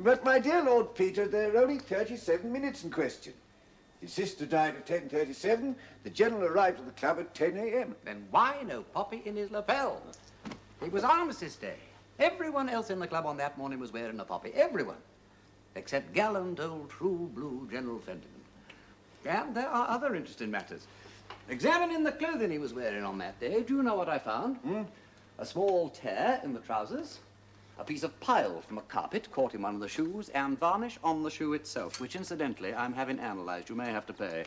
But, my dear Lord Peter, there are only 37 minutes in question. His sister died at 10:37. The General arrived at the club at 10 a.m. Then why no poppy in his lapel? It was Armistice Day. Everyone else in the club on that morning was wearing a poppy. Everyone. Except gallant old true blue General Fenton. And there are other interesting matters. Examining the clothing he was wearing on that day, do you know what I found? A small tear in the trousers, a piece of pile from a carpet caught in one of the shoes, and varnish on the shoe itself, which, incidentally, I'm having analysed. You may have to pay.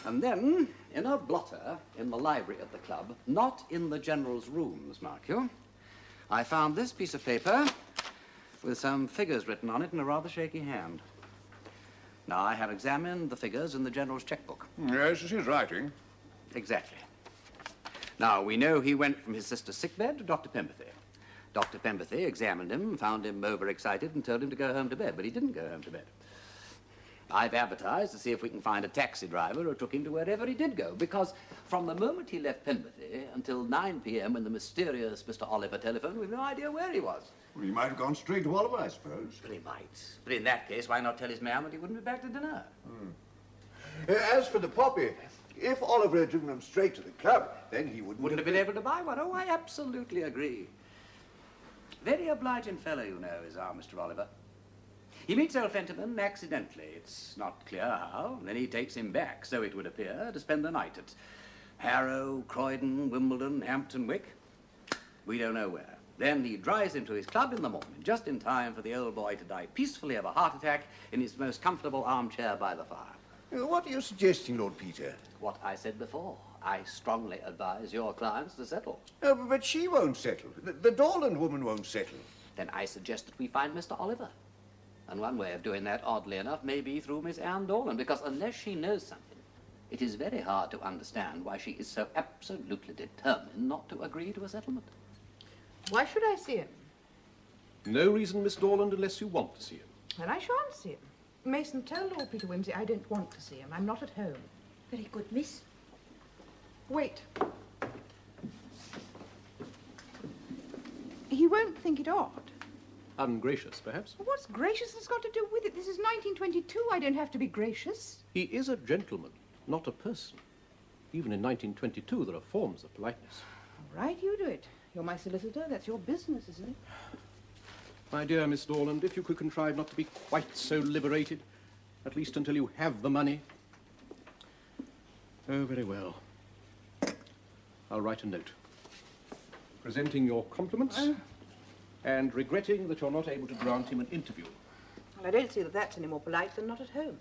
And then, in a blotter in the library at the club, not in the General's rooms, mark you, I found this piece of paper with some figures written on it in a rather shaky hand. Now, I have examined the figures in the General's checkbook. Yes, it's his writing. Exactly. Now, we know he went from his sister's sickbed to Dr. Pemberthy. Dr. Pemberthy examined him, found him overexcited, and told him to go home to bed, but he didn't go home to bed. I've advertised to see if we can find a taxi driver who took him to wherever he did go, because from the moment he left Pemberthy until 9 p.m. when the mysterious Mr. Oliver telephoned, we've no idea where he was. Well, he might have gone straight to Oliver, I suppose. But he might. But in that case, why not tell his man that he wouldn't be back to dinner? As for the poppy, if Oliver had driven him straight to the club, then he wouldn't have been able to buy one. Oh, I absolutely agree. Very obliging fellow, you know, is our Mr. Oliver. He meets old Fenton accidentally. It's not clear how. Then he takes him back, so it would appear, to spend the night at Harrow, Croydon, Wimbledon, Hampton Wick. We don't know where. Then he drives him to his club in the morning, just in time for the old boy to die peacefully of a heart attack in his most comfortable armchair by the fire. What are you suggesting, Lord Peter? What I said before. I strongly advise your clients to settle. Oh, but she won't settle. The Dorland woman won't settle. Then I suggest that we find Mr. Oliver. And one way of doing that, oddly enough, may be through Miss Anne Dorland, because unless she knows something, it is very hard to understand why she is so absolutely determined not to agree to a settlement. Why should I see him? No reason, Miss Dorland, unless you want to see him. Well, I shan't see him. Mason, tell Lord Peter Wimsey I don't want to see him. I'm not at home. Very good, miss. Wait. He won't think it odd. Ungracious, perhaps? What's graciousness got to do with it? This is 1922. I don't have to be gracious. He is a gentleman, not a person. Even in 1922, there are forms of politeness. All right, you do it. You're my solicitor. That's your business, isn't it? My dear Miss Dorland, if you could contrive not to be quite so liberated, at least until you have the money. Oh, very well. I'll write a note. Presenting your compliments and regretting that you're not able to grant him an interview. Well, I don't see that that's any more polite than not at home.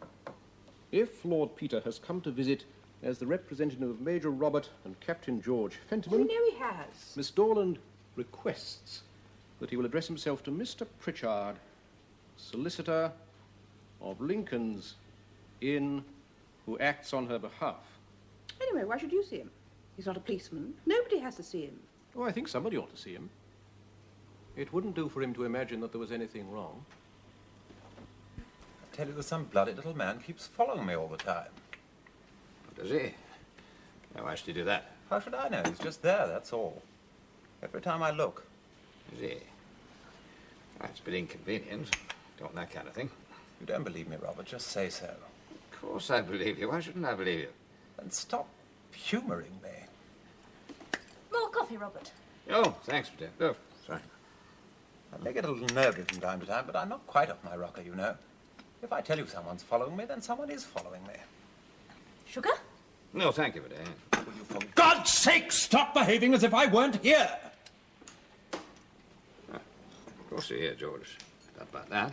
If Lord Peter has come to visit as the representative of Major Robert and Captain George Fentiman... We know he has. Miss Dorland requests that he will address himself to Mr. Pritchard, solicitor of Lincoln's Inn, who acts on her behalf. Anyway, why should you see him? He's not a policeman. Nobody has to see him. Oh, I think somebody ought to see him. It wouldn't do for him to imagine that there was anything wrong. I tell you, some bloody little man keeps following me all the time. Does he? Now, why should he do that? How should I know? He's just there, that's all. Every time I look. Is he? Well, it's a bit inconvenient. Don't want that kind of thing. You don't believe me, Robert, just say so. Of course I believe you. Why shouldn't I believe you? Then stop humouring me. More coffee, Robert. Oh, thanks, Peter. Oh, sorry. I may get a little nervy from time to time, but I'm not quite off my rocker, you know. If I tell you someone's following me, then someone is following me. Sugar? No, thank you, Peter. Will you, for God's sake, stop behaving as if I weren't here? Of course you're here, George. Not about that.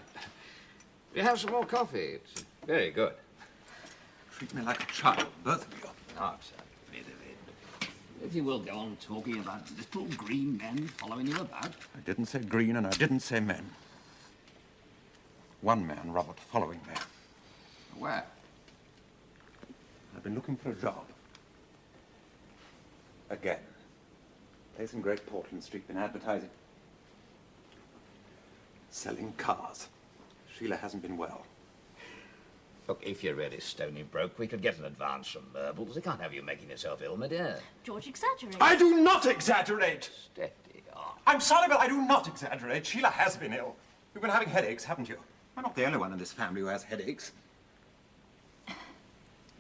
You have some more coffee. It's very good. Treat me like a child, both of you. Oh, sir. If you will go on talking about little green men following you about. I didn't say green and I didn't say men. One man, Robert, following me. Where? I've been looking for a job. Again. Place in Great Portland Street, been advertising. Selling cars. Sheila hasn't been well. Look, if you're really stony broke, we could get an advance from Merbles. They can't have you making yourself ill, my dear. George exaggerates. I do not exaggerate! Steady on. I'm sorry, but I do not exaggerate. Sheila has been ill. You've been having headaches, haven't you? I'm not the only one in this family who has headaches.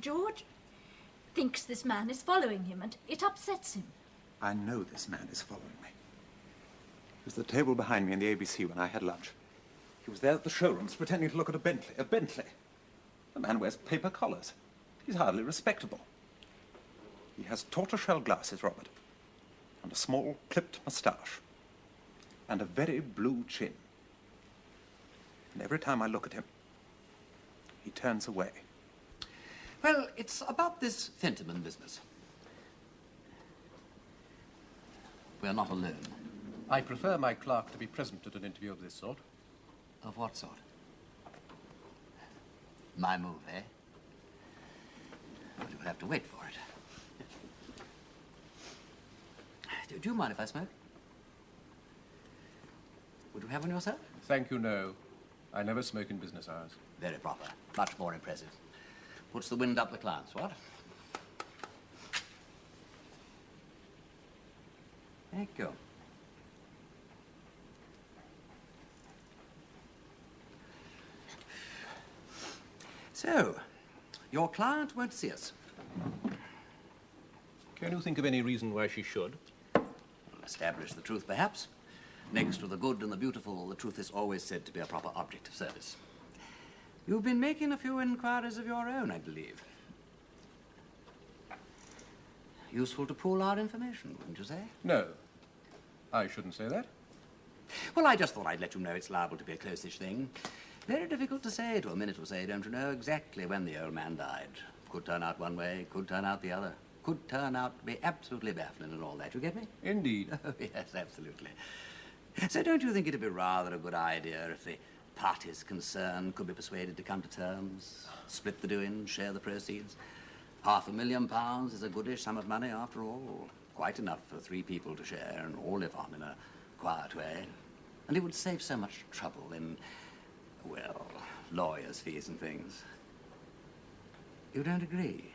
George thinks this man is following him and it upsets him. I know this man is following me. He was at the table behind me in the ABC when I had lunch. He was there at the showrooms pretending to look at a Bentley. A Bentley. The man wears paper collars. He's hardly respectable. He has tortoiseshell glasses, Robert, and a small clipped moustache, and a very blue chin. And every time I look at him, he turns away. Well, it's about this Fentiman business. We're not alone. I prefer my clerk to be present at an interview of this sort. Of what sort? My move, eh? Well, you'll have to wait for it. Do you mind if I smoke? Would you have one yourself? Thank you, no. I never smoke in business hours. Very proper. Much more impressive. Puts the wind up the clients, what? Thank you. So, your client won't see us. Can you think of any reason why she should? Establish the truth, perhaps. Next to the good and the beautiful, the truth is always said to be a proper object of service. You've been making a few inquiries of your own, I believe. Useful to pool our information, wouldn't you say? No. I shouldn't say that. Well, I just thought I'd let you know it's liable to be a close-ish thing. Very difficult to say to a minute or say, don't you know, exactly when the old man died. Could turn out one way, could turn out the other. Could turn out to be absolutely baffling and all that. You get me? Indeed. Oh, yes, absolutely. So don't you think it'd be rather a good idea if the parties concerned could be persuaded to come to terms, split the doings, share the proceeds? £500,000 is a goodish sum of money after all. Quite enough for 3 people to share and all live on in a quiet way. And it would save so much trouble in, well, lawyers' fees and things. You don't agree?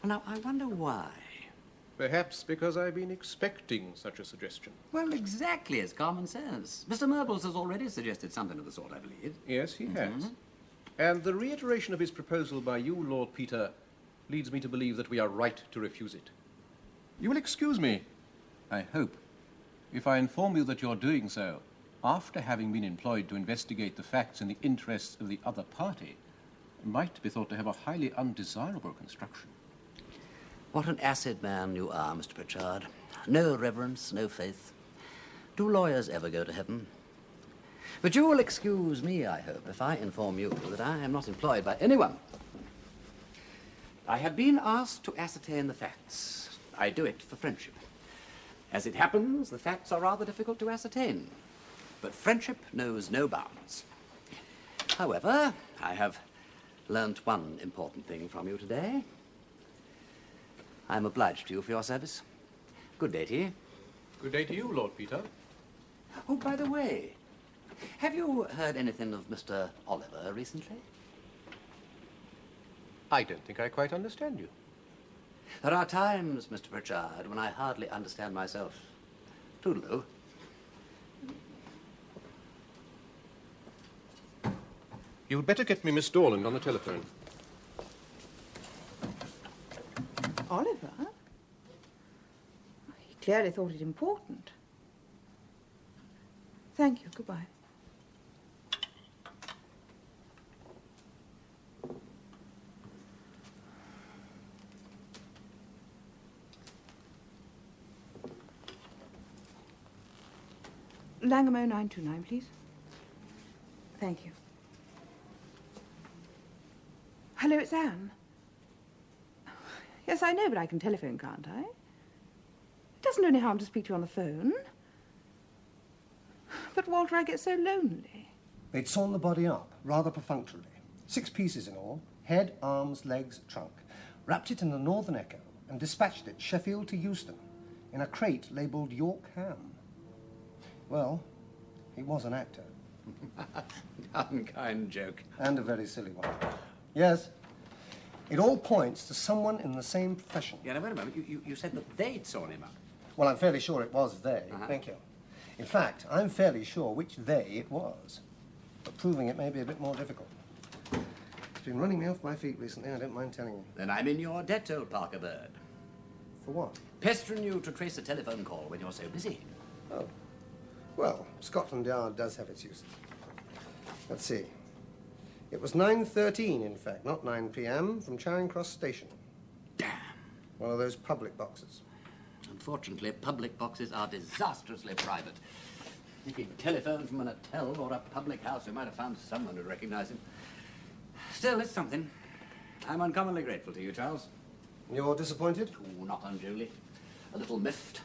Well, now, I wonder why. Perhaps because I've been expecting such a suggestion. Well, exactly, it's common sense. Mr. Murples has already suggested something of the sort, I believe. Yes, he has. And the reiteration of his proposal by you, Lord Peter, leads me to believe that we are right to refuse it. You will excuse me, I hope, if I inform you that you're doing so after having been employed to investigate the facts in the interests of the other party might be thought to have a highly undesirable construction. What an acid man you are, Mr. Pritchard. No reverence, no faith. Do lawyers ever go to heaven? But you will excuse me, I hope, if I inform you that I am not employed by anyone. I have been asked to ascertain the facts. I do it for friendship. As it happens, the facts are rather difficult to ascertain. But friendship knows no bounds. However, I have learnt one important thing from you today. I'm obliged to you for your service. Good day to you. Good day to you, Lord Peter. Oh, by the way, have you heard anything of Mr. Oliver recently? I don't think I quite understand you. There are times, Mr. Pritchard, when I hardly understand myself. Toodaloo. You'd better get me Miss Dorland on the telephone. Oliver? He clearly thought it important. Thank you. Goodbye. Langham 0929, please. Thank you. Hello, it's Anne. Yes, I know, but I can telephone, can't I? It doesn't do any harm to speak to you on the phone. But, Walter, I get so lonely. They'd sawn the body up, rather perfunctorily. 6 pieces in all, head, arms, legs, trunk. Wrapped it in the Northern Echo and dispatched it Sheffield to Euston in a crate labelled York ham. Well, he was an actor. Unkind joke. And a very silly one. Yes. It all points to someone in the same profession. Yeah, now, wait a moment. You said that they'd sawn him up. Well, I'm fairly sure it was they. Uh-huh. Thank you. In fact, I'm fairly sure which they it was. But proving it may be a bit more difficult. It's been running me off my feet recently, I don't mind telling you. Then I'm in your debt, old Parker Bird. For what? Pestering you to trace a telephone call when you're so busy. Oh. Well, Scotland Yard does have its uses. Let's see. It was 9:13, in fact, not 9 p.m., from Charing Cross Station. Damn. One of those public boxes. Unfortunately, public boxes are disastrously private. If he'd telephoned from an hotel or a public house, we might have found someone who'd recognize him. Still, it's something. I'm uncommonly grateful to you, Charles. You're disappointed? Oh, not unduly. A little miffed.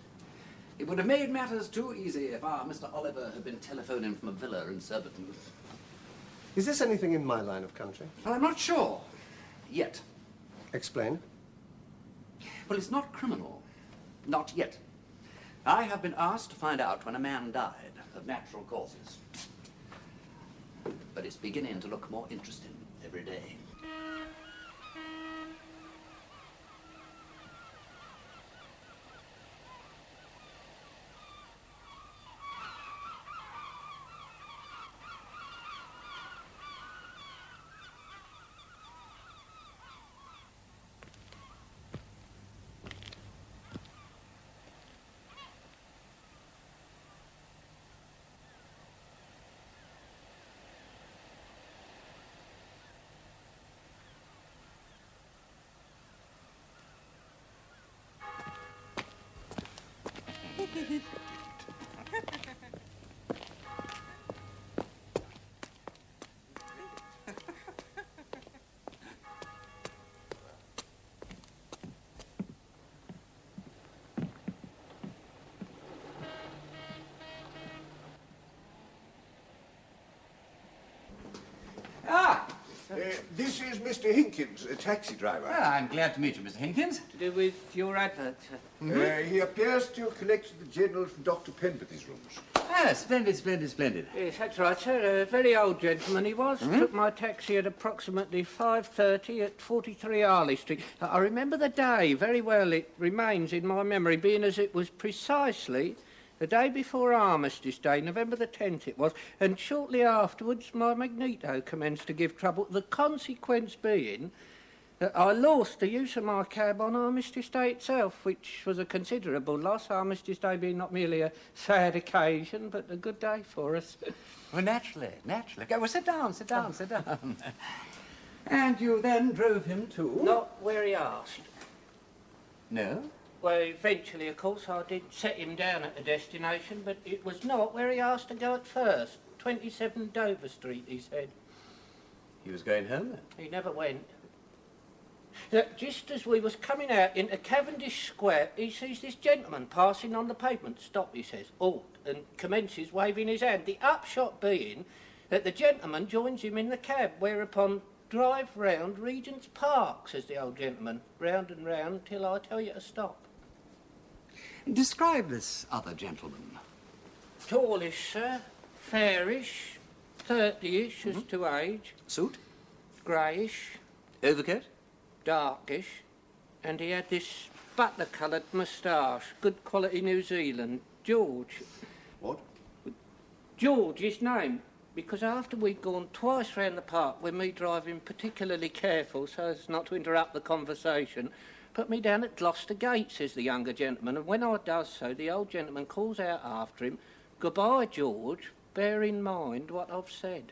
It would have made matters too easy if our Mr. Oliver had been telephoning from a villa in Surbiton. Is this anything in my line of country? Well, I'm not sure. Yet. Explain. Well, it's not criminal. Not yet. I have been asked to find out when a man died of natural causes. But it's beginning to look more interesting every day. This is Mr. Hinkins, a taxi driver. Ah, I'm glad to meet you, Mr. Hinkins. To do with your advert, He appears to have collected the journal from Dr. Penberthy's rooms. Ah, splendid, splendid, splendid. Yes, that's right, sir. A very old gentleman he was. Took my taxi at approximately 5:30 at 43 Harley Street. I remember the day very well. It remains in my memory, being as it was precisely the day before Armistice Day, November the 10th it was, and shortly afterwards my magneto commenced to give trouble. The consequence being that I lost the use of my cab on Armistice Day itself, which was a considerable loss, Armistice Day being not merely a sad occasion, but a good day for us. Well, naturally, naturally. Okay, well, sit down, sit down, sit down. And you then drove him to? Not where he asked. No? Well, eventually, of course, I did set him down at the destination, but it was not where he asked to go at first. 27 Dover Street, he said. He was going home, then? He never went. Just as we was coming out into Cavendish Square, he sees this gentleman passing on the pavement. Stop, he says, halt, and commences waving his hand. The upshot being that the gentleman joins him in the cab, whereupon drive round Regent's Park, says the old gentleman, round and round till I tell you to stop. Describe this other gentleman. Tallish, sir, fairish, 30-ish as to age. Suit? Greyish. Overcoat? Darkish. And he had this butler-coloured moustache, good quality New Zealand. George. What? George, his name. Because after we'd gone twice round the park, with me driving particularly careful so as not to interrupt the conversation, put me down at Gloucester Gate, says the younger gentleman, and when I does so, the old gentleman calls out after him, "Goodbye, George, bear in mind what I've said."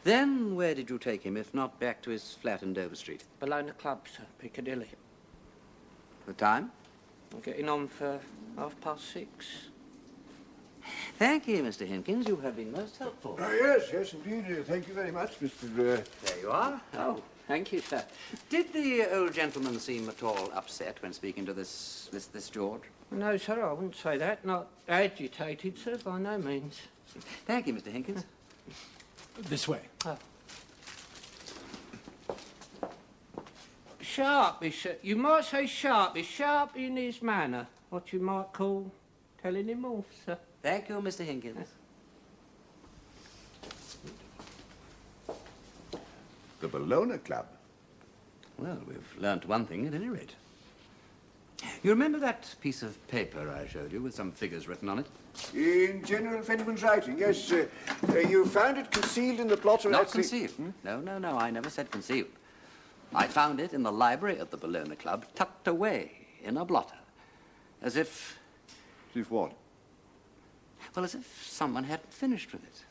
Then where did you take him, if not back to his flat in Dover Street? 𝗿𝗠ona's Club, sir, Piccadilly. The time? I'm getting on for 6:30. Thank you, Mr. Hinkins. You have been most helpful. Yes, yes, indeed. Thank you very much, Mr. There you are. Oh, thank you, sir. Did the old gentleman seem at all upset when speaking to this George? No, sir, I wouldn't say that. Not agitated, sir, by no means. Thank you, Mr. Hinkins. This way. Sharpish, sir. You might say sharpish. Sharp in his manner. What you might call telling him off, sir. Thank you, Mr. Hinkins. The 𝗿𝗠ona Club. Well, we've learnt one thing at any rate. You remember that piece of paper I showed you with some figures written on it? In General Fendiman's writing, yes. You found it concealed in the blotter. Not concealed. No, I never said concealed. I found it in the library at the 𝗿𝗺𝘆 Club, tucked away in a blotter. As if... As if what? Well, as if someone hadn't finished with it.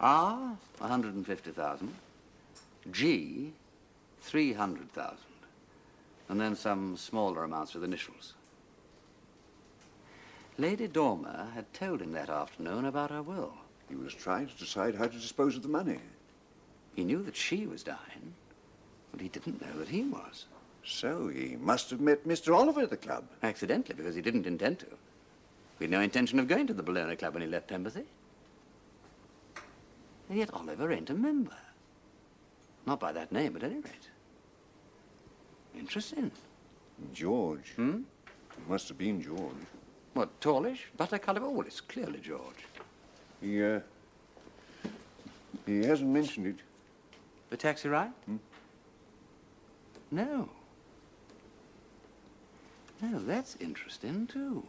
R, 150,000. G, 300,000. And then some smaller amounts with initials. Lady Dormer had told him that afternoon about her will. He was trying to decide how to dispose of the money. He knew that she was dying, but he didn't know that he was. So he must have met Mr. Oliver at the club. Accidentally, because he didn't intend to. He had no intention of going to the 𝗿𝗺𝘆 Club when he left Pemberley. And yet Oliver ain't a member. Not by that name, at any rate. Interesting. George. It must have been George. What, tallish, butter-coloured? Oh, well, it's clearly George. He hasn't mentioned it. The taxi ride? No. No, that's interesting, too.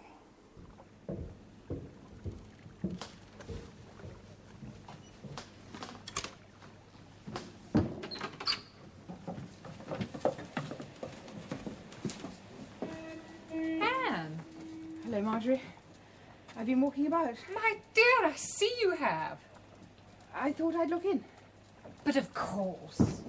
Anne! Hello, Marjorie. I've been walking about. My dear, I see you have. I thought I'd look in. But of course.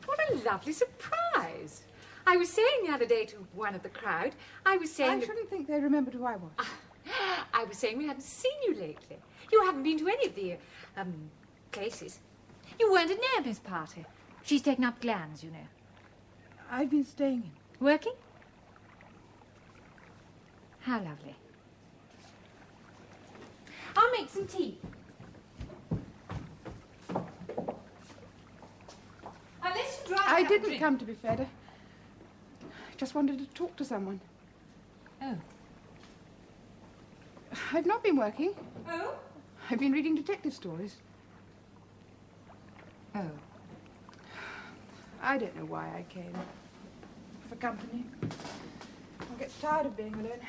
What a lovely surprise. I was saying the other day to one of the crowd, I shouldn't think they remembered who I was. I was saying we hadn't seen you lately. You haven't been to any of the, places. You weren't at Naomi's party. She's taken up glands, you know. I've been staying in. Working? How lovely. I'll make some tea. Unless you drive. I didn't come to be fed. I just wanted to talk to someone. Oh. I've not been working. Oh? I've been reading detective stories. Oh. I don't know why I came. For company. I get tired of being alone.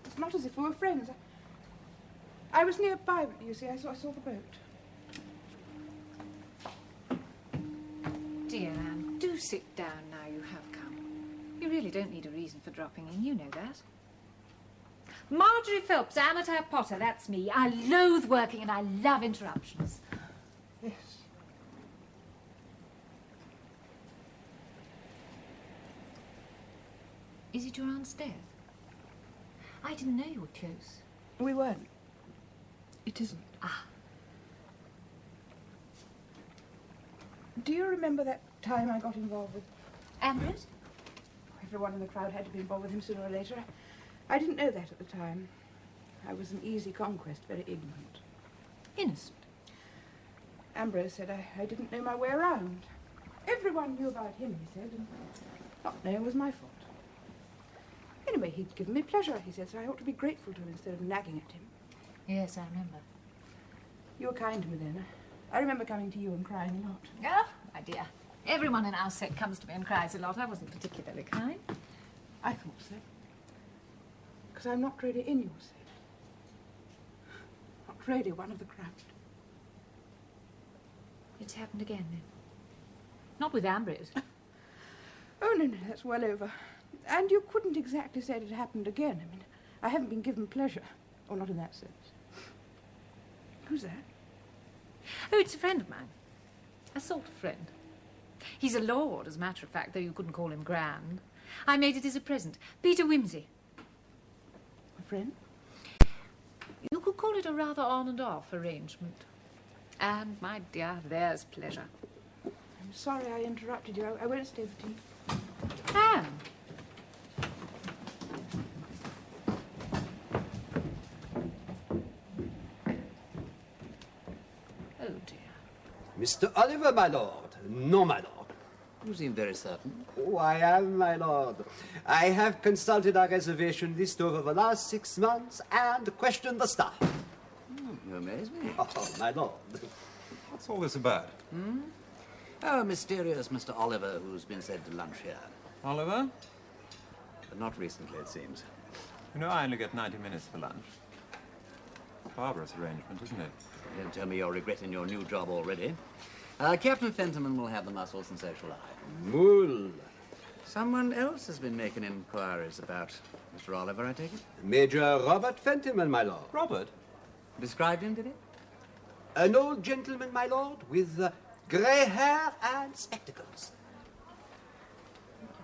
It's not as if we were friends. I was nearby, you see. I saw the boat. Dear Anne, do sit down now you have come. You really don't need a reason for dropping in, you know that. Marjorie Phelps, amateur potter, that's me. I loathe working and I love interruptions. Yes. Is it your aunt's death? I didn't know you were close. We weren't. It isn't. Ah. Do you remember that time I got involved with... Ambrose? Everyone in the crowd had to be involved with him sooner or later. I didn't know that at the time. I was an easy conquest, very ignorant. Innocent? Ambrose said I didn't know my way around. Everyone knew about him, he said, and not knowing was my fault. Anyway, he'd given me pleasure, he said, so I ought to be grateful to him instead of nagging at him. Yes, I remember. You were kind to me then. I remember coming to you and crying a lot. Oh, my dear. Everyone in our set comes to me and cries a lot. I wasn't particularly kind. I thought so. Because I'm not really in your set. Not really one of the crowd. It's happened again, then? Not with Ambrose. Oh, no, that's well over. And you couldn't exactly say it had happened again. I mean, I haven't been given pleasure. Or not in that sense. Who's that? Oh, it's a friend of mine. A sort of friend. He's a lord, as a matter of fact, though you couldn't call him grand. I made it as a present. Peter Wimsey. A friend? You could call it a rather on and off arrangement. And, my dear, there's pleasure. I'm sorry I interrupted you. I won't stay for tea. Anne. Oh, dear. Mr. Oliver, my lord. No, my lord. You seem very certain. Oh, I am, my lord. I have consulted our reservation list over the last 6 months and questioned the staff. You amaze me. Oh, my lord. What's all this about? Hmm? Oh, mysterious Mr. Oliver, who's been said to lunch here. Oliver? But not recently, it seems. You know, I only get 90 minutes for lunch. Barbarous arrangement, isn't it? Don't tell me you're regretting your new job already. Captain Fentiman will have the muscles and so shall I. Moule. Someone else has been making inquiries about Mr. Oliver, I take it? Major Robert Fentiman, my lord. Robert? Described him, did he? An old gentleman, my lord, with grey hair and spectacles.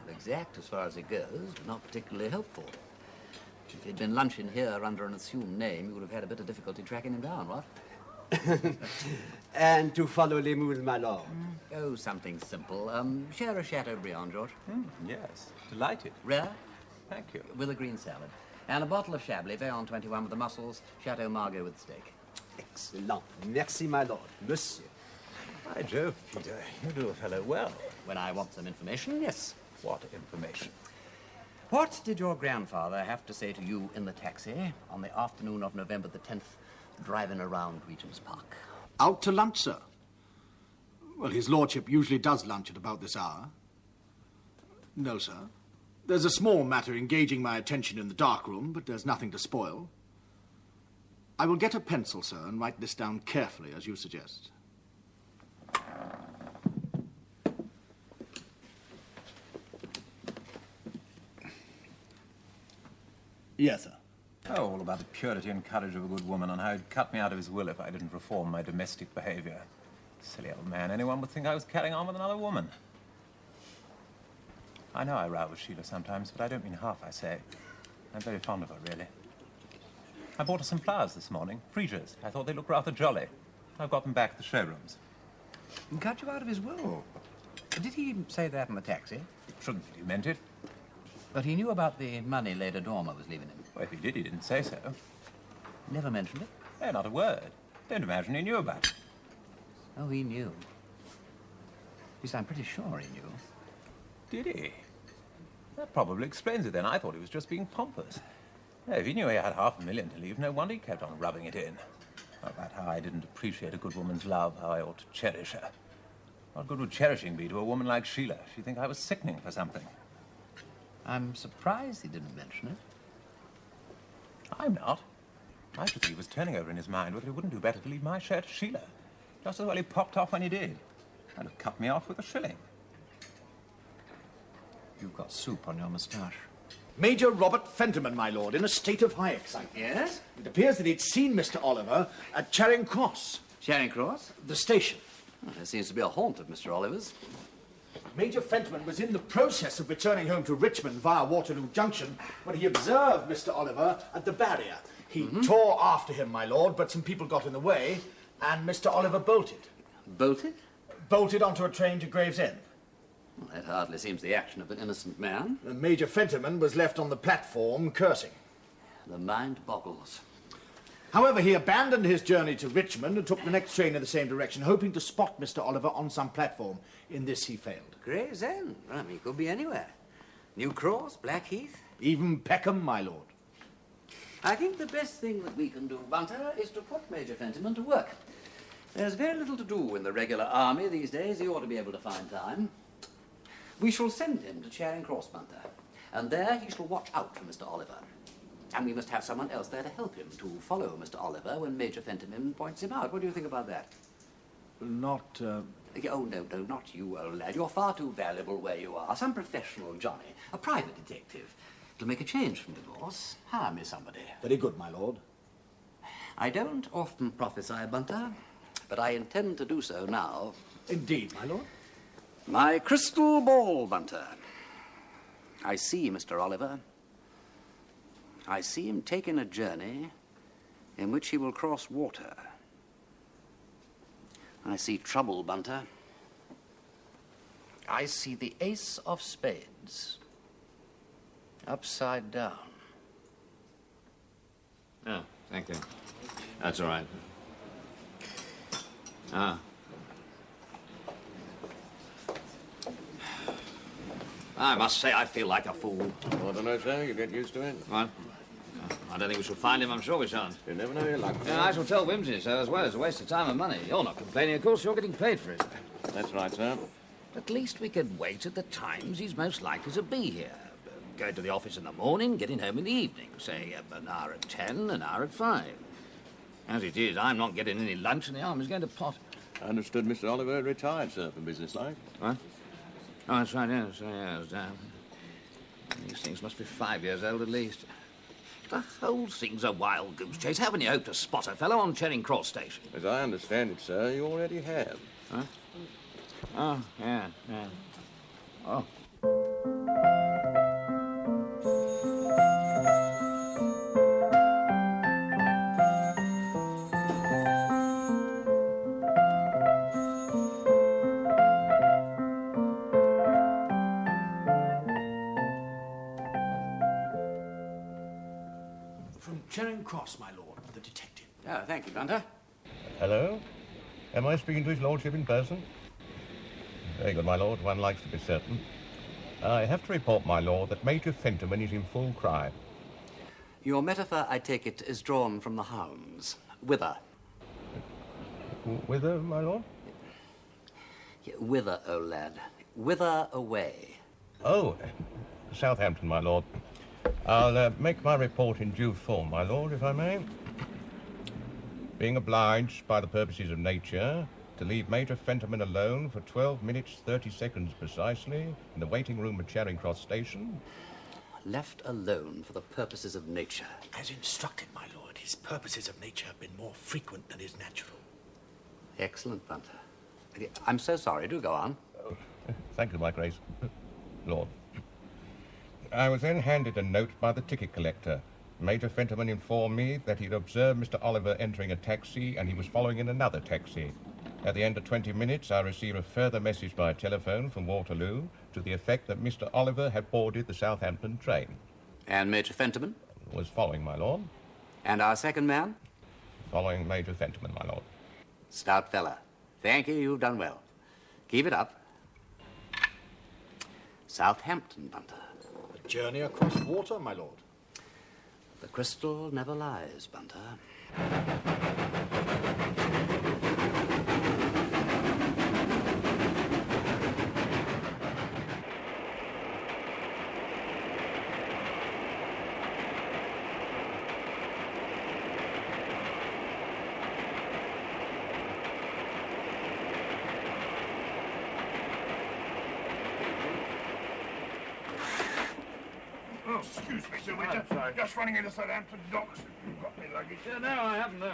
Well, exact as far as it goes, but not particularly helpful. If he'd been lunching here under an assumed name, you would have had a bit of difficulty tracking him down, what? And to follow les moules, my lord. Oh, something simple. Share a Chateaubriand, George. Yes, delighted. Rare? Thank you. With a green salad. And a bottle of Chablis, Veillon 21 with the mussels, Chateau Margaux with the steak. Excellent. Merci, my lord. Monsieur. By Jove, Peter, you do a fellow well. When I want some information, yes. What information? What did your grandfather have to say to you in the taxi on the afternoon of November the 10th, driving around Regent's Park? Out to lunch, sir. Well, his lordship usually does lunch at about this hour. No, sir. There's a small matter engaging my attention in the dark room, but there's nothing to spoil. I will get a pencil, sir, and write this down carefully, as you suggest. Yes, sir. Oh, all about the purity and courage of a good woman and how he'd cut me out of his will if I didn't reform my domestic behaviour. Silly old man. Anyone would think I was carrying on with another woman. I know I row with Sheila sometimes, but I don't mean half I say. I'm very fond of her, really. I bought her some flowers this morning, freesias. I thought they looked rather jolly. I've got them back at the showrooms. He cut you out of his will? Did he say that in the taxi? Shouldn't he meant it? But he knew about the money Lady Dormer was leaving him. Well, if he did, he didn't say so. Never mentioned it? No, not a word. Don't imagine he knew about it. Oh, he knew. Yes, I'm pretty sure he knew. Did he? That probably explains it then. I thought he was just being pompous. No, if he knew he had $500,000 to leave, no wonder he kept on rubbing it in. About how I didn't appreciate a good woman's love, how I ought to cherish her. What good would cherishing be to a woman like Sheila? She'd think I was sickening for something. I'm surprised he didn't mention it. I'm not. I should think he was turning over in his mind whether he wouldn't do better to leave my share to Sheila. Just as well he popped off when he did. I'd have cut me off with a shilling. You've got soup on your moustache. Major Robert Fentiman, my lord, in a state of high excitement. Yes? It appears that he'd seen Mr. Oliver at Charing Cross. Charing Cross? The station. Well, there seems to be a haunt of Mr. Oliver's. Major Fentiman was in the process of returning home to Richmond via Waterloo Junction when he observed Mr. Oliver at the barrier. He tore after him, my lord, but some people got in the way, and Mr. Oliver bolted. Bolted? Bolted onto a train to Gravesend. Well, that hardly seems the action of an innocent man. And Major Fentiman was left on the platform cursing. The mind boggles. However, he abandoned his journey to Richmond and took the next train in the same direction, hoping to spot Mr. Oliver on some platform. In this, he failed. Gravesend? I mean, he could be anywhere. New Cross, Blackheath. Even Peckham, my lord. I think the best thing that we can do, Bunter, is to put Major Fentiman to work. There's very little to do in the regular army these days. He ought to be able to find time. We shall send him to Charing Cross, Bunter, and there he shall watch out for Mr. Oliver. And we must have someone else there to help him to follow Mr. Oliver when Major Fentiman points him out. What do you think about that? Not, Oh, no, not you, old lad. You're far too valuable where you are. Some professional Johnny, a private detective. To make a change from divorce, hire me somebody. Very good, my lord. I don't often prophesy, Bunter, but I intend to do so now. Indeed, my lord. My crystal ball, Bunter. I see Mr. Oliver. I see him taking a journey in which he will cross water. I see trouble, Bunter. I see the ace of spades upside down. Oh, thank you. That's all right. I must say I feel like a fool. I don't know, sir. You get used to it. What? I don't think we shall find him, I'm sure we shan't. You never know your luck. Yeah, I shall tell Wimsey so as well. It's a waste of time and money. You're not complaining, of course. You're getting paid for it. That's right, sir. At least we could wait at the times he's most likely to be here. Go to the office in the morning, getting home in the evening. Say, an hour at 10, an hour at 5. As it is, I'm not getting any lunch and the army's going to pot. I understood Mr. Oliver retired, sir, from business life. What? Oh, that's right, yes. These things must be 5 years old at least. The whole thing's a wild goose chase. Haven't you hoped to spot a fellow on Charing Cross Station? As I understand it, sir, you already have. Huh? Oh, yeah. Oh. From Charing Cross, my lord, the detective. Oh, thank you, Bunter. Hello? Am I speaking to his lordship in person? Very good, my lord. One likes to be certain. I have to report, my lord, that Major Fentiman is in full cry. Your metaphor, I take it, is drawn from the hounds. Whither? Whither, my lord? Whither, old lad? Whither away? Oh, Southampton, my lord. I'll make my report in due form, my lord, if I may. Being obliged, by the purposes of nature, to leave Major Fentiman alone for 12 minutes, 30 seconds precisely, in the waiting room at Charing Cross Station. Left alone for the purposes of nature. As instructed, my lord, his purposes of nature have been more frequent than is natural. Excellent, Bunter. I'm so sorry. Do go on. Oh, thank you, my grace. Lord. I was then handed a note by the ticket collector. Major Fentiman informed me that he'd observed Mr. Oliver entering a taxi and he was following in another taxi. At the end of 20 minutes, I received a further message by telephone from Waterloo to the effect that Mr. Oliver had boarded the Southampton train. And Major Fentiman? Was following, my lord. And our second man? Following Major Fentiman, my lord. Stout fella. Thank you, you've done well. Keep it up. Southampton, Bunter. A journey across water, my lord. The crystal never lies, Bunter. Oh, excuse me, sir. We're just running into Southampton docks. You've got me luggage. Yeah, no, I haven't, no.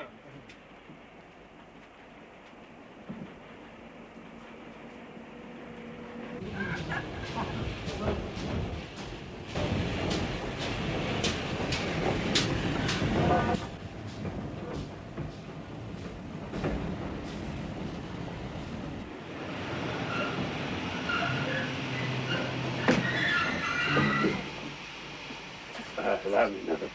Allow me another.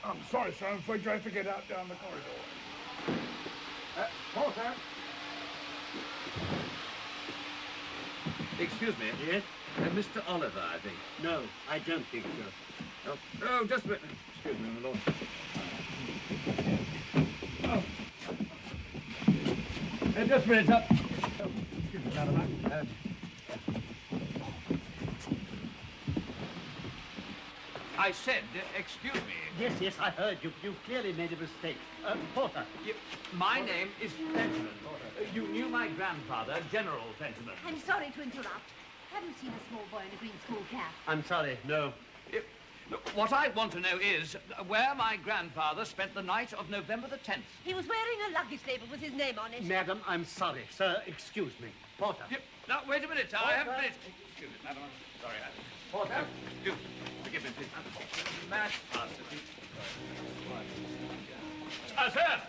I'm sorry, sir. I'm afraid you have to get out down the corridor. Porter. Excuse me. Yes? Mr. Oliver, I think. No, I don't think so. Oh, just a minute. Excuse me, my lord. Just a minute, sir. Excuse me, madam. I said, excuse me. Yes, I heard you. You clearly made a mistake. Porter. My name is Fentiman. You knew my grandfather, General Fentiman. I'm sorry to interrupt. Have you seen a small boy in a green school cap? I'm sorry, no. Look, what I want to know is where my grandfather spent the night of November the 10th. He was wearing a luggage label with his name on it. Madam, I'm sorry. Sir, excuse me. Porter. Now, wait a minute. I haven't finished. Excuse me, madam. I'm sorry. Porter. Excuse me. Forgive me, please. Matt. Sir!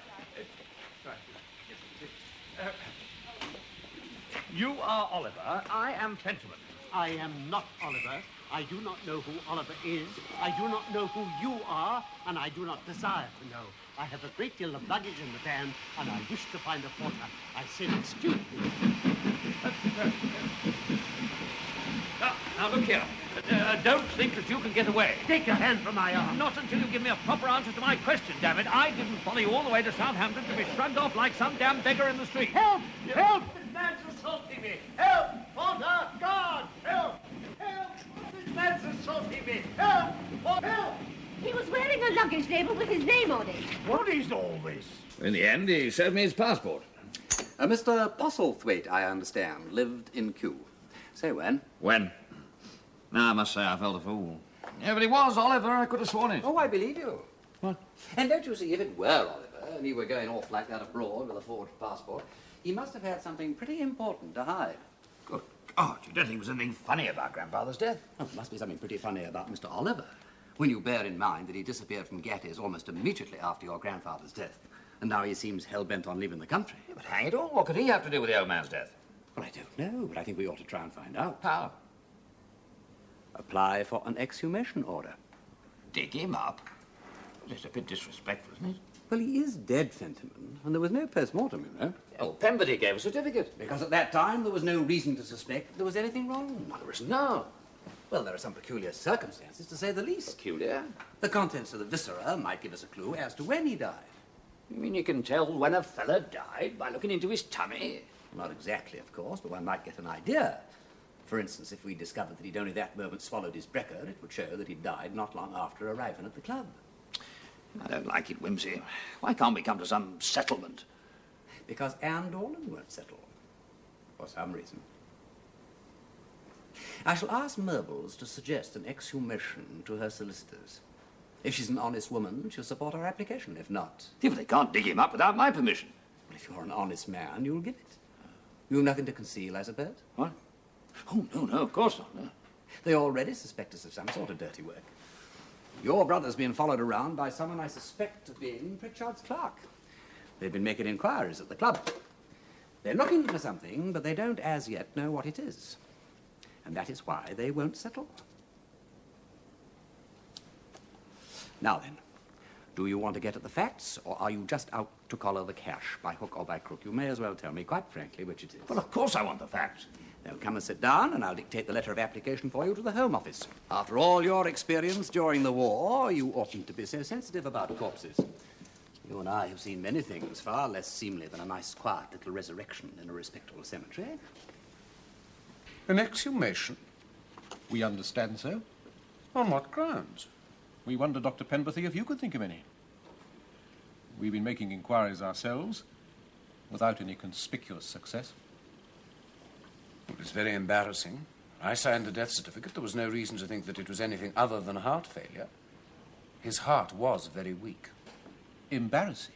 You are Oliver. I am Fentiman. I am not Oliver. I do not know who Oliver is. I do not know who you are, and I do not desire to know. I have a great deal of luggage in the van, and I wish to find a porter. I said, excuse me. Now, look here. Don't think that you can get away. Take your hand from my arm. Not until you give me a proper answer to my question, damn it. I didn't follow you all the way to Southampton to be shrugged off like some damn beggar in the street. Help! Help! This man's assaulting me. Help! Porter! Guard! Help! Help! This man's assaulting me. Help! Help! He was wearing a luggage label with his name on it. What is all this? In the end, he showed me his passport. Mr. Postlethwaite, I understand, lived in Kew. Say when? When? Now, I must say I felt a fool. Yeah, but he was Oliver. I could have sworn it. Oh, I believe you. What? And don't you see, if it were Oliver, and he were going off like that abroad with a forged passport, he must have had something pretty important to hide. Good God, you don't think there was anything funny about Grandfather's death? Oh, there must be something pretty funny about Mr. Oliver, when you bear in mind that he disappeared from Gatties almost immediately after your grandfather's death, and now he seems hell-bent on leaving the country. Yeah, but hang it all, what could he have to do with the old man's death? Well, I don't know, but I think we ought to try and find out. How? Apply for an exhumation order. Dig him up? It's a bit disrespectful, isn't it? Well, he is dead, Fentiman, and there was no post-mortem, you know. Oh, Pemberley gave a certificate. Because at that time there was no reason to suspect there was anything wrong. Well, there isn't now. Well, there are some peculiar circumstances, to say the least. Peculiar? The contents of the viscera might give us a clue as to when he died. You mean you can tell when a fella died by looking into his tummy? Not exactly, of course, but one might get an idea. For instance, if we discovered that he'd only that moment swallowed his brecker, it would show that he died not long after arriving at the club. I don't like it, Wimsey. Why can't we come to some settlement? Because Anne Dornan won't settle. For some reason. I shall ask Myrbles to suggest an exhumation to her solicitors. If she's an honest woman, she'll support our application. If not... If they can't dig him up without my permission. Well, if you're an honest man, you'll give it. You've nothing to conceal, I suppose? What? Oh, no, of course not, no. They already suspect us of some sort of dirty work. Your brother's being followed around by someone I suspect of being Pritchard's clerk. They've been making inquiries at the club. They're looking for something, but they don't as yet know what it is. And that is why they won't settle. Now then, do you want to get at the facts, or are you just out to collar the cash by hook or by crook? You may as well tell me quite frankly which it is. Well, of course I want the facts. Then come and sit down, and I'll dictate the letter of application for you to the Home Office. After all your experience during the war, you oughtn't to be so sensitive about corpses. You and I have seen many things far less seemly than a nice, quiet little resurrection in a respectable cemetery. An exhumation? We understand so. On what grounds? We wonder, Dr. Penberthy, if you could think of any. We've been making inquiries ourselves, without any conspicuous success. It was very embarrassing. I signed the death certificate. There was no reason to think that it was anything other than a heart failure. His heart was very weak. Embarrassing?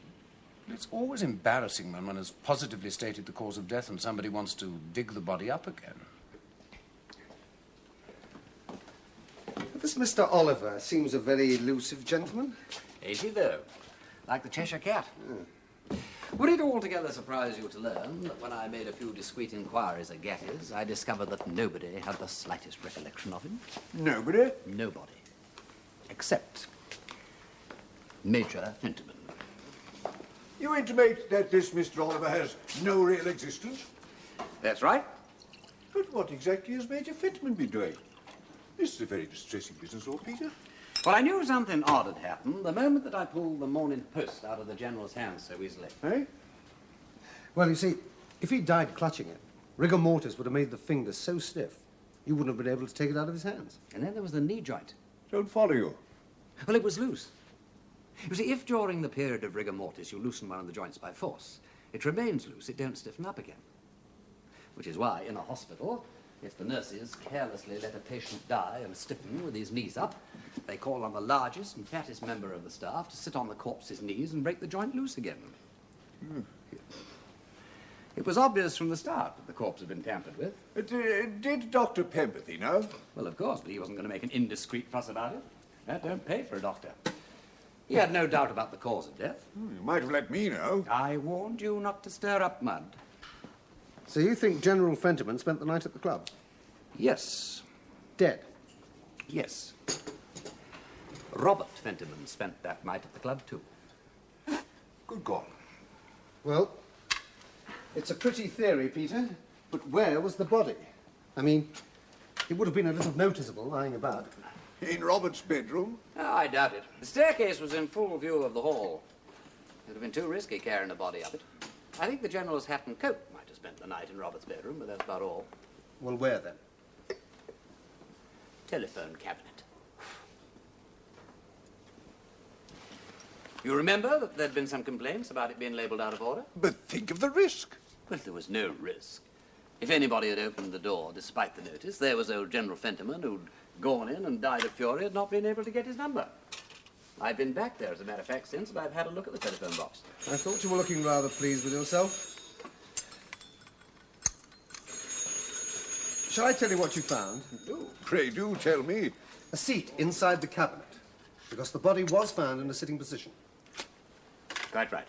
It's always embarrassing when one has positively stated the cause of death and somebody wants to dig the body up again. This Mr. Oliver seems a very elusive gentleman. Ain't he, though? Like the Cheshire Cat. Would it altogether surprise you to learn that when I made a few discreet inquiries at Gatties, I discovered that nobody had the slightest recollection of him? Nobody? Nobody. Except Major Fentiman. You intimate that this Mr. Oliver has no real existence? That's right. But what exactly has Major Fentiman been doing? This is a very distressing business, Lord Peter. Well, I knew something odd had happened the moment that I pulled the Morning Post out of the General's hands so easily. Eh? Well, you see, if he died clutching it, rigor mortis would have made the fingers so stiff, you wouldn't have been able to take it out of his hands. And then there was the knee joint. Don't follow you. Well, it was loose. You see, if during the period of rigor mortis you loosen one of the joints by force, it remains loose, it don't stiffen up again. Which is why, in a hospital, if the nurses carelessly let a patient die and stiffen with his knees up, they call on the largest and fattest member of the staff to sit on the corpse's knees and break the joint loose again. It was obvious from the start that the corpse had been tampered with. Did Dr. Penberthy know? Well, of course, but he wasn't going to make an indiscreet fuss about it. That don't pay for a doctor. He had no doubt about the cause of death. You might have let me know. I warned you not to stir up mud. So you think General Fentiman spent the night at the club? Yes. Dead? Yes. Robert Fentiman spent that night at the club, too. Good God. Well, it's a pretty theory, Peter, but where was the body? I mean, it would have been a little noticeable lying about. In Robert's bedroom? Oh, I doubt it. The staircase was in full view of the hall. It would have been too risky carrying the body up it. I think the General's hat and coat might have spent the night in Robert's bedroom, but that's about all. Well, where then? Telephone cabinet. You remember that there'd been some complaints about it being labelled out of order? But think of the risk. Well, there was no risk. If anybody had opened the door, despite the notice, there was old General Fentiman who'd gone in and died of fury at not being able to get his number. I've been back there, as a matter of fact, since, and I've had a look at the telephone box. I thought you were looking rather pleased with yourself. Shall I tell you what you found? Oh, pray do tell me. A seat inside the cabinet, because the body was found in a sitting position. Quite right.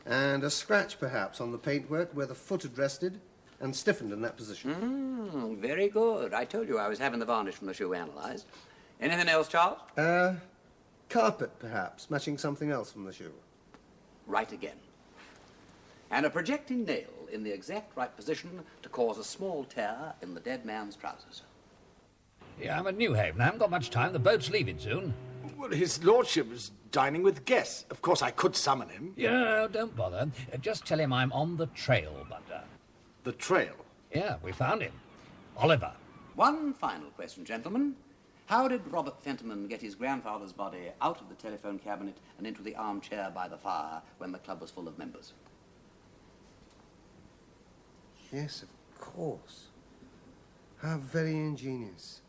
And a scratch, perhaps, on the paintwork where the foot had rested and stiffened in that position. Very good. I told you I was having the varnish from the shoe analysed. Anything else, Charles? Carpet, perhaps, matching something else from the shoe. Right again. And a projecting nail in the exact right position to cause a small tear in the dead man's trousers. Yeah, I'm at Newhaven. I haven't got much time. The boat's leaving soon. Well, his lordship is dining with guests. Of course, I could summon him. Yeah, don't bother. Just tell him I'm on the trail, Butler. The trail? Yeah, we found him. Oliver. One final question, gentlemen. How did Robert Fentiman get his grandfather's body out of the telephone cabinet and into the armchair by the fire when the club was full of members? Yes, of course. How very ingenious.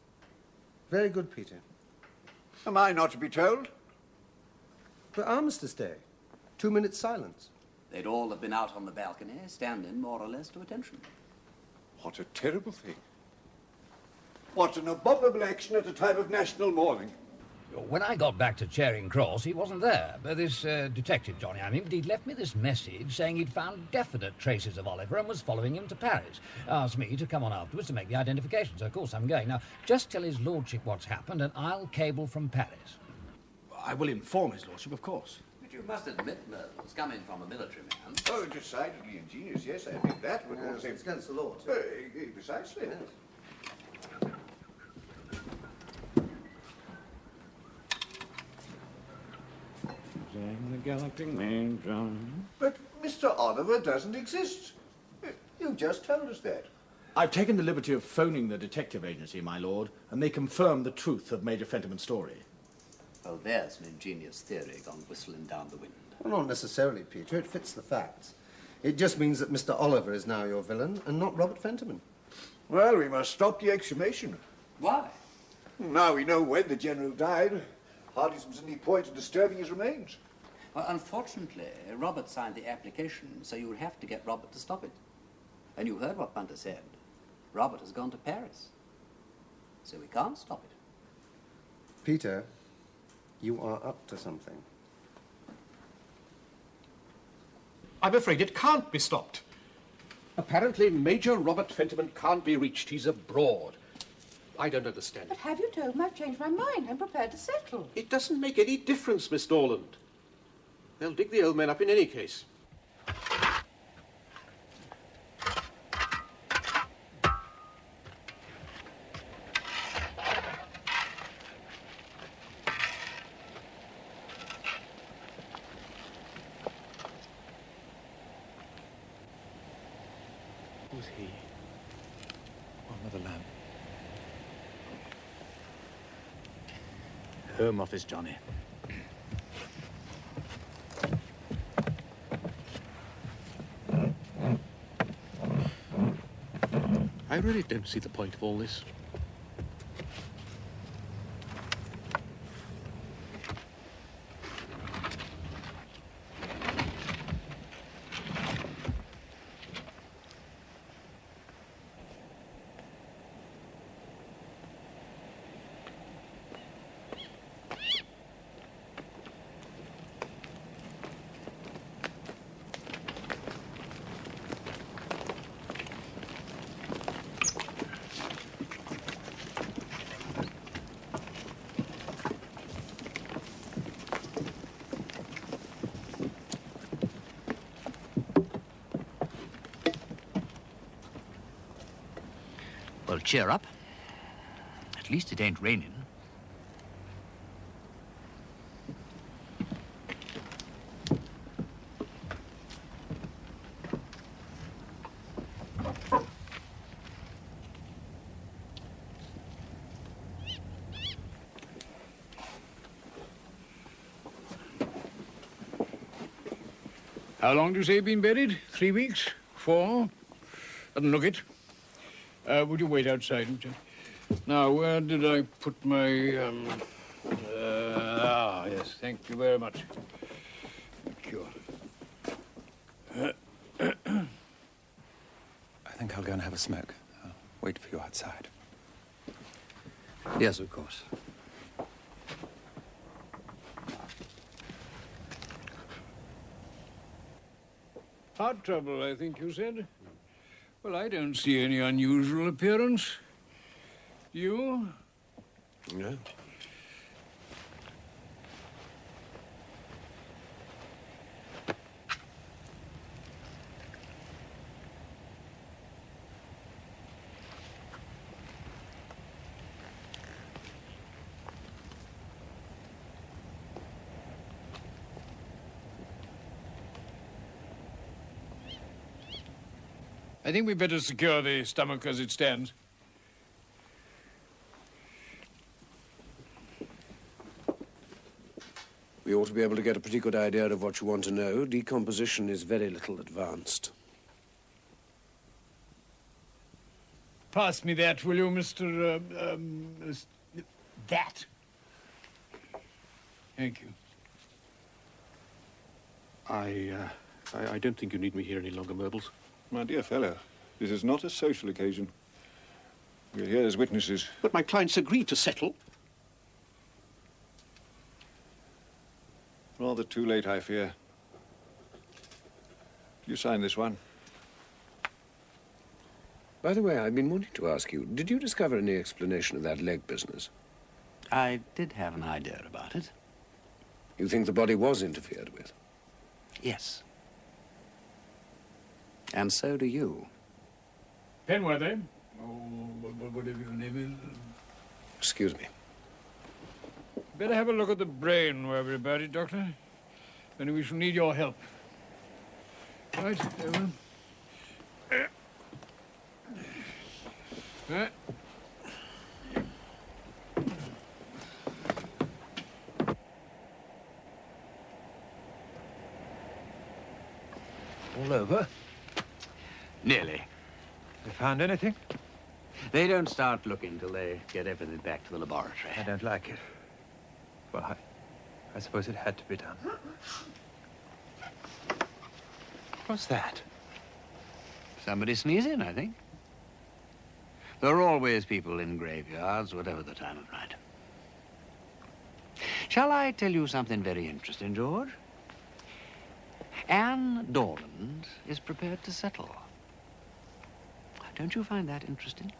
Very good, Peter. Am I not to be told? For Armistice Day. 2 minutes silence. They'd all have been out on the balcony, standing more or less to attention. What a terrible thing. What an abominable action at a time of national mourning. When I got back to Charing Cross, he wasn't there. But this detective, Johnny, he'd left me this message saying he'd found definite traces of Oliver and was following him to Paris. Asked me to come on afterwards to make the identification, so of course I'm going. Now, just tell his lordship what's happened and I'll cable from Paris. I will inform his lordship, of course. But you must admit, Merville's coming from a military man. Oh, decidedly ingenious, yes, I admit that. But all the same... It's against the law, too. Precisely. Yes. The galloping major. But Mr. Oliver doesn't exist. You just told us that. I've taken the liberty of phoning the detective agency, my lord, and they confirm the truth of Major Fentiman's story. Oh, there's an ingenious theory gone whistling down the wind. Well, not necessarily, Peter. It fits the facts. It just means that Mr. Oliver is now your villain and not Robert Fentiman. Well, we must stop the exhumation. Why? Now we know when the General died. Hardly seems any point in disturbing his remains. Well, unfortunately, Robert signed the application, so you'll have to get Robert to stop it. And you heard what Bunter said. Robert has gone to Paris. So we can't stop it. Peter, you are up to something. I'm afraid it can't be stopped. Apparently, Major Robert Fentiman can't be reached. He's abroad. I don't understand But have you told him I've changed my mind? I'm prepared to settle. it. Doesn't make any difference, Miss Dorland. They'll dig the old man up in any case. Who's he? Oh, Mother Lamb. Home Office, Johnny. I really don't see the point of all this. Well, cheer up. At least it ain't raining. How long do you say you've been buried? 3 weeks? 4? Doesn't look it. Would you wait outside? Now, where did I put my... yes, thank you very much. Thank you. I think I'll go and have a smoke. I'll wait for you outside. Yes, of course. Heart trouble, I think you said. Well, I don't see any unusual appearance. You? No. I think we'd better secure the stomach as it stands. We ought to be able to get a pretty good idea of what you want to know. Decomposition is very little advanced. Pass me that, will you, Mr. That. Thank you. I don't think you need me here any longer, Myrbles. My dear fellow, this is not a social occasion. We're here as witnesses. But my clients agreed to settle. Rather too late, I fear. You sign this one. By the way, I've been wanting to ask you, did you discover any explanation of that leg business? I did have an idea about it. You think the body was interfered with? Yes. And so do you. Penworthy? Oh, whatever your name is. Excuse me. Better have a look at the brain, wherever about it, Doctor. Then we shall need your help. Right, over. All over? Nearly. You found anything? They don't start looking till they get everything back to the laboratory. I don't like it. Well, I suppose it had to be done. What's that? Somebody sneezing, I think. There are always people in graveyards, whatever the time of night. Shall I tell you something very interesting, George? Anne Dorland is prepared to settle. Don't you find that interesting?